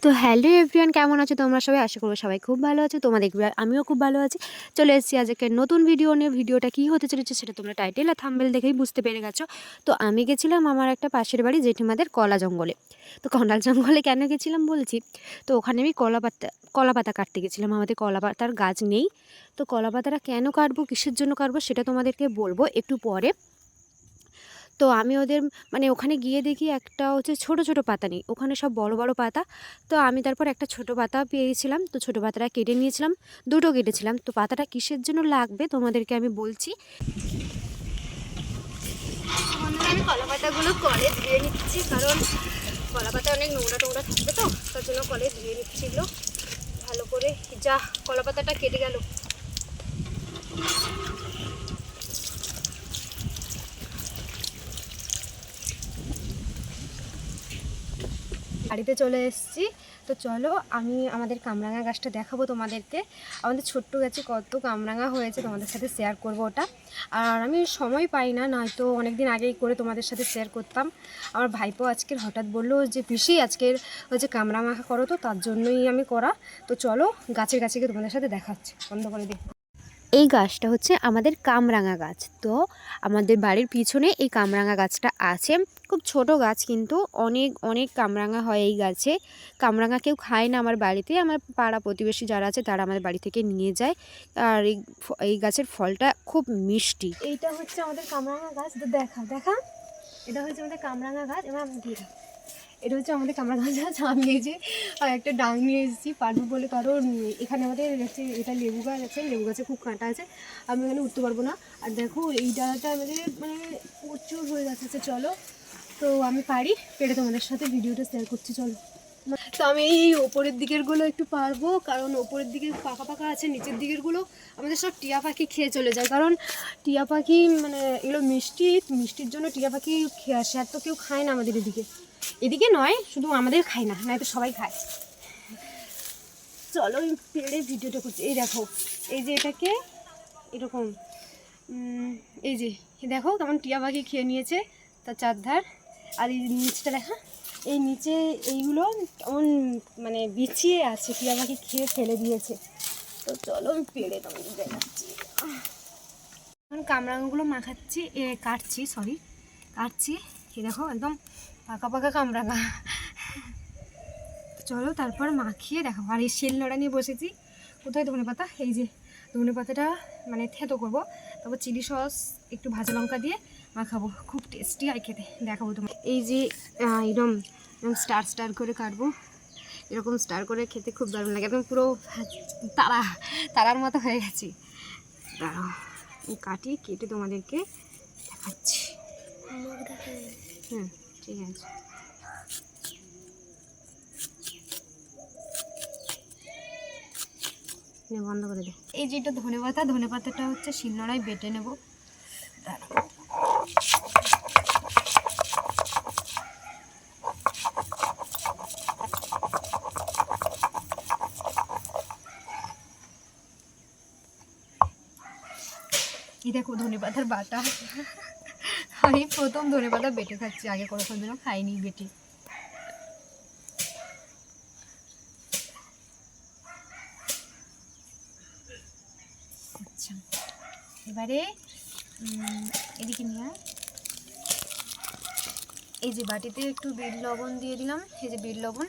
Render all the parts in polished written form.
তো hello everyone, কেমন আছো তোমরা সবাই? আশা করবো সবাই খুব ভালো আছো। তোমাদের আমিও খুব ভালো আছি। চলে এসেছি আজকে নতুন ভিডিও নিয়ে। ভিডিওটা কী হতে চলেছে সেটা তোমরা টাইটেল আর থাম্বনেল দেখেই বুঝতে পেরে গেছো। তো আমি গেছিলাম আমার একটা পাশের বাড়ি জেঠিমাদের কলা জঙ্গলে। তো কলা জঙ্গলে কেন গেছিলাম বলছি। তো ওখানে আমি কলা পাতা কাটতে গেছিলাম। আমাদের কলা পাতার গাছ নেই। তো কলা পাতাটা কেন কাটবো, কিসের জন্য কাটবো সেটা তোমাদেরকে বলবো একটু পরে। তো আমি ওদের ওখানে গিয়ে দেখি একটা হচ্ছে ছোট ছোট পাতা নেই, ওখানে সব বড় বড় পাতা। তো আমি তারপর একটা ছোট পাতা পেয়েছিলাম, তো ছোট পাতাটা কেটে নিয়েছিলাম, দুটো কেটেছিলাম। তো পাতাটা কিসের জন্য লাগবে তোমাদেরকে আমি বলছি। আমি কলা পাতাগুলো কলে ধুয়ে নিচ্ছি, কারণ কলা পাতা অনেক নোংরা টোংরা থাকবে, তো তার জন্য কলে ধুয়ে নিচ্ছিল ভালো করে। যা কলা পাতাটা কেটে গেল। বাড়িতে চলে এসেছি। তো চলো আমি আমাদের কামরাঙা গাছটা দেখাবো তোমাদেরকে। আমাদের ছোট্ট গাছে কত কামরাঙা হয়েছে তোমাদের সাথে শেয়ার করব ওটা। আর আমি সময় পাই না, নয়তো অনেক দিন আগেই করে তোমাদের সাথে শেয়ার করতাম। আমার ভাইপো আজকের হঠাৎ বললো যে পিসি আজকের হচ্ছে কামরাঙা করো, তো তার জন্যই আমি করা। তো চলো গাছের কাছে গিয়ে তোমাদের সাথে দেখাচ্ছি, বন্ধ করে দিই। এই গাছটা হচ্ছে আমাদের কামরাঙা গাছ। তো আমাদের বাড়ির পিছনে এই কামরাঙা গাছটা আছে। খুব ছোট গাছ, কিন্তু অনেক অনেক কামরাঙা হয় এই গাছে। কামরাঙা কেউ খায় না আমার বাড়িতে, আমার পাড়া প্রতিবেশী যারা আছে তারা আমাদের বাড়ি থেকে নিয়ে যায়। আর এই গাছের ফলটা খুব মিষ্টি। এইটা হচ্ছে আমাদের কামরাঙা গাছ। দেখা দেখা এটা হচ্ছে আমাদের কামরাঙা গাছ। এবার আমি দিয়ে দিই। এটা হচ্ছে আমাদের কামরাঙা গাছ। আমি এই যে একটা ডাং নিয়ে এসেছি পারবো বলে, কারণ এখানে আমাদের হচ্ছে এটা লেবু গাছ আছে, লেবু গাছে খুব কাঁটা আছে, আমি এখানে উঠতে পারবো না। আর দেখো এই ডালটা আমাদের প্রচুর হয়ে যাচ্ছে। চলো, তো আমি পারি, পেরে তোমাদের সাথে ভিডিওটা শেয়ার করছি, চলো। তো আমি এই ওপরের দিকেরগুলো একটু পারবো, কারণ ওপরের দিকে পাকা পাকা আছে, নিচের দিকেরগুলো আমাদের সব টিয়া পাখি খেয়ে চলে যায়। কারণ টিয়া পাখি এগুলো মিষ্টির জন্য টিয়া পাখি খেয়ে আসে। আর তো কেউ খায় না আমাদের এদিকে নয়, শুধু আমাদের খায় না, নয়তো সবাই খায়। চলো পেড়ে ভিডিওটা করছি। এই দেখো, এই যে এটাকে এরকম এই যে দেখো কেমন টিয়া পাখি খেয়ে নিয়েছে তার চারধার। আর এই নিচটা দেখা, এই নিচে এইগুলো কেমন বিছিয়ে আছে, টিয়া পাখি খেয়ে ফেলে দিয়েছে। তো চলো আমি পেড়ে তোমাদের দেখাচ্ছি। এখন কামরাঙাগুলো কাটছি। এই দেখো একদম পাকা পাকা কামরাঙা। চলো তারপর মাখিয়ে দেখাবো। আর এই শিল নোড়া নিয়ে বসেছি। কোথায় ধনে পাতা? এই যে ধনে পাতাটা থেতো করবো, তারপর চিলি সস একটু ভাজা লঙ্কা দিয়ে মাখাবো, খুব টেস্টি হয় খেতে। দেখাবো তোমার। এই যে এরকম স্টার করে কাটবো, এরকম স্টার করে খেতে খুব দারুণ লাগে। একদম পুরো তারার মতো হয়ে গেছি। দাঁড়াও কেটে তোমাদেরকে দেখাচ্ছি। ঠিক আছে। বন্ধ করে দে। এই যে এটা ধনে পাতাটা হচ্ছে শিলনোড়ায় বেটে নেব। এই দেখো ধনে পাতার বাটা। আমি প্রথম ধনে পাতা বেটে খাচ্ছি, আগে কোনোদিনও খাইনি বেটে। আচ্ছা, এবারে এদিকে নিয়ে এই যে বাটিতে একটু বিট লবণ দিয়ে দিলাম। এই যে বিট লবণ,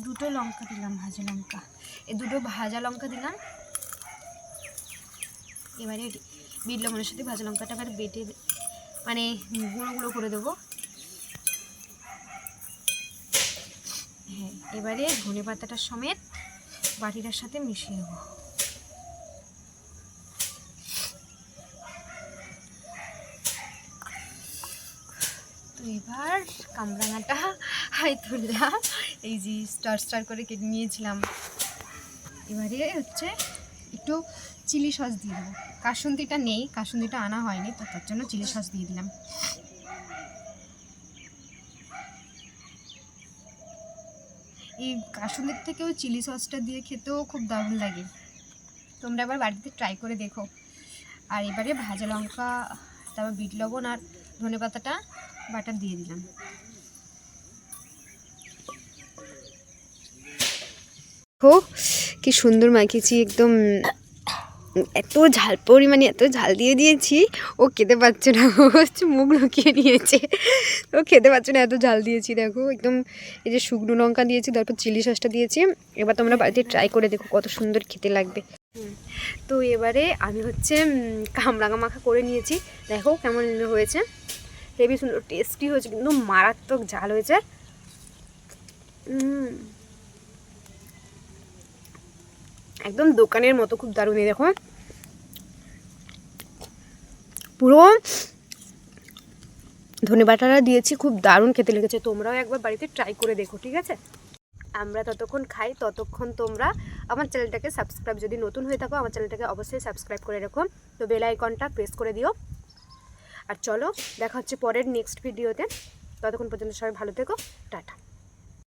দুটো লঙ্কা দিলাম, ভাজা লঙ্কা। এই দুটো ভাজা লঙ্কা দিলাম। এবারে বিট লবণের সাথে ভাজা লঙ্কাটা এবার বেটে গুঁড়ো গুঁড়ো করে দেবো। হ্যাঁ, এবারে ধনে পাতাটার সমেত বাটিটার সাথে মিশিয়ে দেবো। তো এবার কামরাঙাটা তুললাম, এই যে স্টার করে কেটে নিয়েছিলাম। এবারে হচ্ছে একটু চিলি সস দিয়ে দেবো। কাসুন্দিটা নেই, কাসুন্দিটা আনা হয়নি, তো তার জন্য চিলি সস দিয়ে দিলাম। এই কাসুন্দির থেকেও চিলি সসটা দিয়ে খেতেও খুব দারুণ লাগে। তোমরা আবার বাড়িতে ট্রাই করে দেখো। আর এবারে ভাজা লঙ্কা, তারপর বিট লবণ আর ধনেপাতাটা বাটা দিয়ে দিলাম। ও কি সুন্দর মাখিয়েছি, একদম এত ঝাল পরিমাণে এত ঝাল দিয়ে দিয়েছি, ও খেতে পারছে না, ও হচ্ছে মুখ লুকিয়ে নিয়েছে, ও খেতে পারছে না, এত ঝাল দিয়েছি। দেখো একদম, এই যে শুকনো লঙ্কা দিয়েছি, তারপর চিলি সসটা দিয়েছি। এবার তোমরা বাড়িতে ট্রাই করে দেখো কত সুন্দর খেতে লাগবে। তো এবারে আমি হচ্ছে কামরাঙা মাখা করে নিয়েছি, দেখো কেমন হয়েছে, হেভি সুন্দর টেস্টি হয়েছে, কিন্তু মারাত্মক ঝাল হয়েছে। একদম দোকানের মতো, খুব দারুণ। দেখো পুরো ধনেপাতাটা দিয়েছি, খুব দারুণ খেতে লেগেছে। তোমরাও একবার বাড়িতে ট্রাই করে দেখো, ঠিক আছে? আমরা ততক্ষণ খাই, ততক্ষণ তোমরা আমার চ্যানেলটাকে সাবস্ক্রাইব, যদি নতুন হয়ে থাকো আমার চ্যানেলটাকে অবশ্যই সাবস্ক্রাইব করে রাখো, তো বেল আইকনটা প্রেস করে দিও। আর চলো দেখা হচ্ছে পরের নেক্সট ভিডিওতে, ততক্ষণ পর্যন্ত সবাই ভালো থেকো, টাটা।